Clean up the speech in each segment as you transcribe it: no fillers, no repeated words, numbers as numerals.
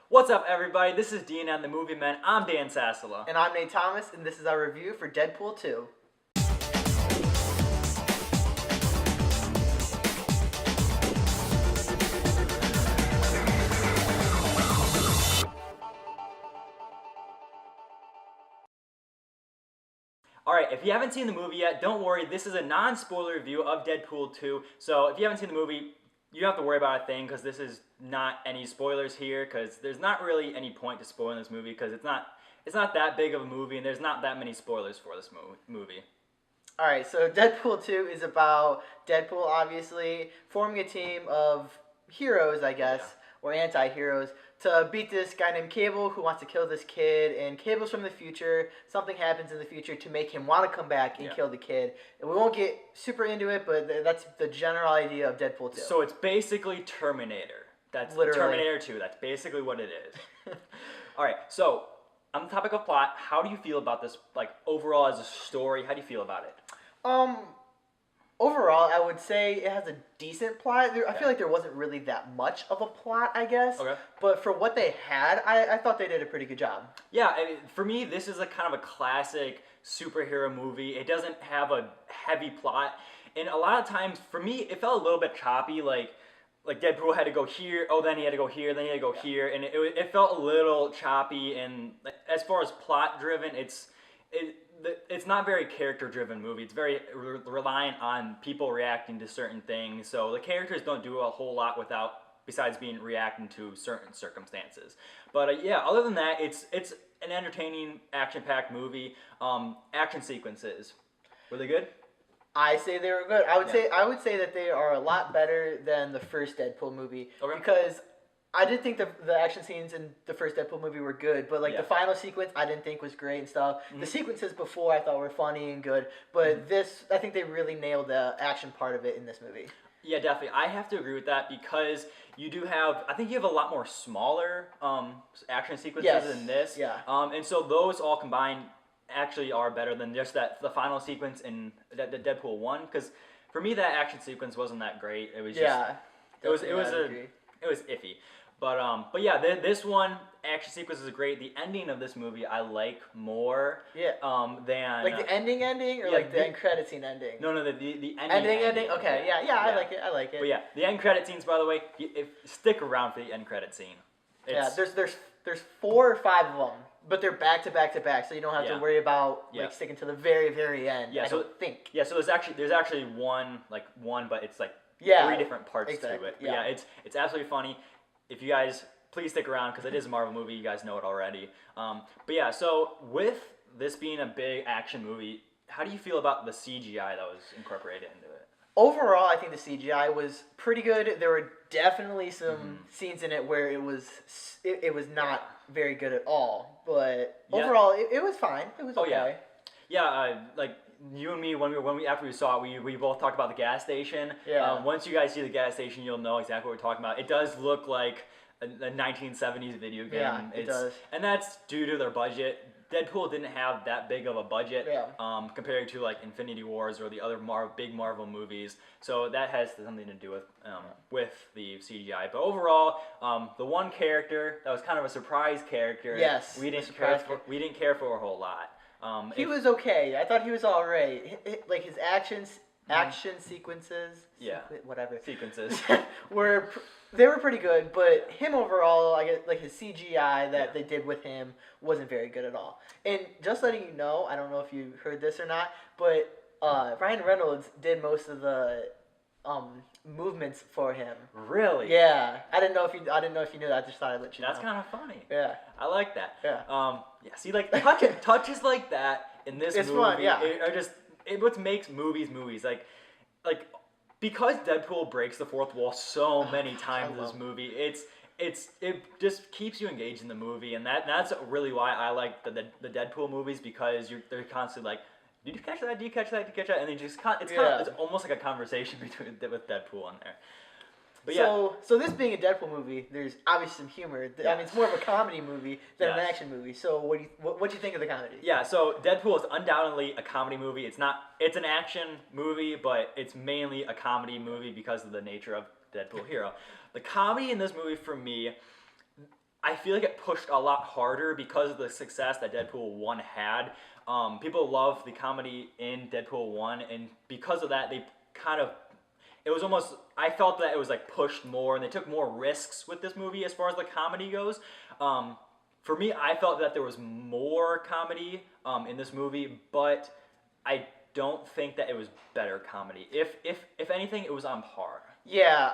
What's up, everybody? This is Dean and the Movie Men. I'm Dan Sassola. And I'm Nate Thomas, and this is our review for Deadpool 2. Alright, if you haven't seen the movie yet, don't worry. This is a non-spoiler review of Deadpool 2. So if you haven't seen the movie, you don't have to worry about a thing because this is not any spoilers here because there's not really any point to spoiling this movie because it's not that big of a movie and there's not that many spoilers for this movie. Alright, so Deadpool 2 is about Deadpool, obviously, forming a team of heroes, I guess, or anti-heroes, to beat this guy named Cable who wants to kill this kid. And Cable's from the future. Something happens in the future to make him want to come back and kill the kid. And we won't get super into it, but that's the general idea of Deadpool 2. So it's basically Terminator. That's literally Terminator 2. That's basically what it is. Alright, so on the topic of plot, how do you feel about this, like, overall as a story? How do you feel about it? Overall, I would say it has a decent plot. I feel like there wasn't really that much of a plot, I guess. Okay. But for what they had, I thought they did a pretty good job. Yeah, for me, this is a kind of a classic superhero movie. It doesn't have a heavy plot, and a lot of times, for me, it felt a little bit choppy. Like Deadpool had to go here, oh, then he had to go here, then he had to go here, and it felt a little choppy. And as far as plot driven, it's not very character driven movie. It's very reliant on people reacting to certain things. So the characters don't do a whole lot besides being reacting to certain circumstances. But yeah, other than that, it's an entertaining, action-packed movie. Action sequences, were they good? I say they were good. I would say that they are a lot better than the first Deadpool movie because I did think the action scenes in the first Deadpool movie were good, but the final sequence I didn't think was great and stuff. Mm-hmm. The sequences before I thought were funny and good, but this, I think they really nailed the action part of it in this movie. Yeah, definitely. I have to agree with that because you do have, I think you have a lot more smaller action sequences in this. Yeah. And so those all combined actually are better than just the final sequence in the Deadpool 1, because for me that action sequence wasn't that great. It was just it was iffy. But yeah, this one action sequence is great. The ending of this movie I like more. Than like the ending or like the end credit scene ending. No, the ending. Okay, yeah, I like it. But yeah, the end credit scenes, by the way, stick around for the end credit scene. There's 4 or 5 of them, but they're back to back to back, so you don't have to worry about sticking to the very, very end. I don't think. Yeah, so there's actually one, but it's like 3 different parts to it. But yeah, it's absolutely funny. If you guys, please stick around because it is a Marvel movie. You guys know it already. But yeah, so with this being a big action movie, how do you feel about the CGI that was incorporated into it? Overall, I think the CGI was pretty good. There were definitely some scenes in it where it was not very good at all. But overall, it was fine. It was okay. Yeah, like you and me, after we saw it, we both talked about the gas station. Yeah. Once you guys see the gas station, you'll know exactly what we're talking about. It does look like a 1970s video game. Yeah, it does. And that's due to their budget. Deadpool didn't have that big of a budget compared to like Infinity Wars or the other big Marvel movies. So that has something to do with the CGI. But overall, the one character that was kind of a surprise character, we didn't care for a whole lot. He was okay. I thought he was all right. Like his action sequences, sequences they were pretty good. But him overall, I guess, like his CGI that they did with him wasn't very good at all. And just letting you know, I don't know if you heard this or not, but Ryan Reynolds did most of the movements for him. Really? Yeah. I didn't know if you knew that. I just thought I'd let you know. That's kind of funny. Yeah. I like that. Yeah. See, like touches like that in this movie fun, are just what makes movies. Like because Deadpool breaks the fourth wall so many times in this movie, it just keeps you engaged in the movie, and that's really why I like the Deadpool movies, because they're constantly like, did you catch that? Do you catch that? And it's almost like a conversation with Deadpool in there. But so this being a Deadpool movie, there's obviously some humor. I mean, it's more of a comedy movie than an action movie. So what do you think of the comedy? Yeah, so Deadpool is undoubtedly a comedy movie. It's an action movie, but it's mainly a comedy movie because of the nature of Deadpool hero. The comedy in this movie, for me, I feel like it pushed a lot harder because of the success that Deadpool 1 had. People love the comedy in Deadpool 1, and because of that, they kind of. It was almost. I felt that it was like pushed more, and they took more risks with this movie as far as the comedy goes. For me, I felt that there was more comedy in this movie, but I don't think that it was better comedy. If anything, it was on par. Yeah,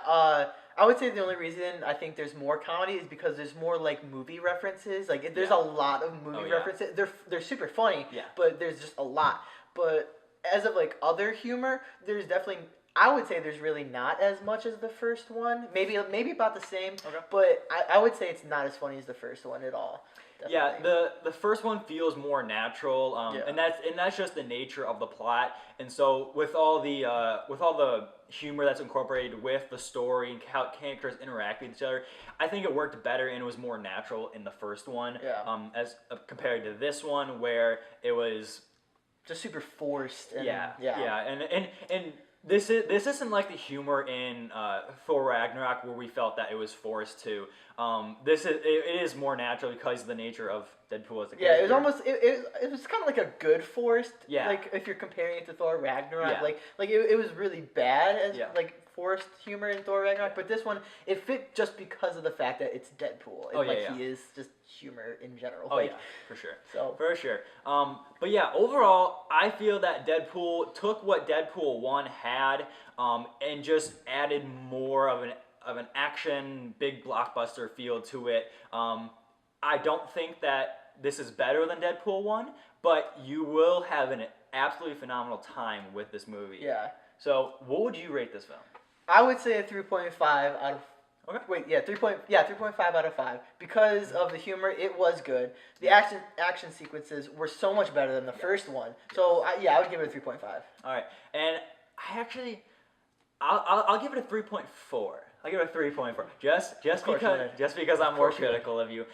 I would say the only reason I think there's more comedy is because there's more like movie references. Like there's Yeah. a lot of movie Oh, yeah. references. They're super funny, Yeah. but there's just a lot. But as of like other humor, there's definitely I would say there's really not as much as the first one. Maybe about the same. Okay. But I would say it's not as funny as the first one at all. Yeah, Definitely. the first one feels more natural, Yeah. and that's just the nature of the plot. And so with all the humor that's incorporated with the story and how characters interact with each other, I think it worked better and it was more natural in the first one, Yeah. as compared to this one where it was Just super forced. And, yeah, and this isn't like the humor in Thor Ragnarok where we felt that it was forced to. It is more natural because of the nature of Deadpool as a character. Yeah, it was almost it was kind of like a good forced. Yeah. Like if you're comparing it to Thor Ragnarok, Yeah. like it was really bad as Yeah. like forced humor in Thor Ragnarok, Yeah. but this one it fit just because of the fact that it's Deadpool and Oh, yeah, like yeah. he is just humor in general. Oh like, yeah, for sure. So For sure. But yeah, overall, I feel that Deadpool took what Deadpool 1 had and just added more of an action, big blockbuster feel to it. I don't think that this is better than Deadpool 1, but you will have an absolutely phenomenal time with this movie. yeah, So, what would you rate this film? I would say a 3.5 out of. Okay. Wait, yeah, 3.5 out of 5 because of the humor. It was good. The action sequences were so much better than the first one. So I would give it a 3.5. All right. And I actually I'll give it a 3.4. I'll give it a 3.4. Just course you would. because I'm more course you would. critical of you.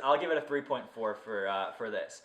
I'll give it a 3.4 for this.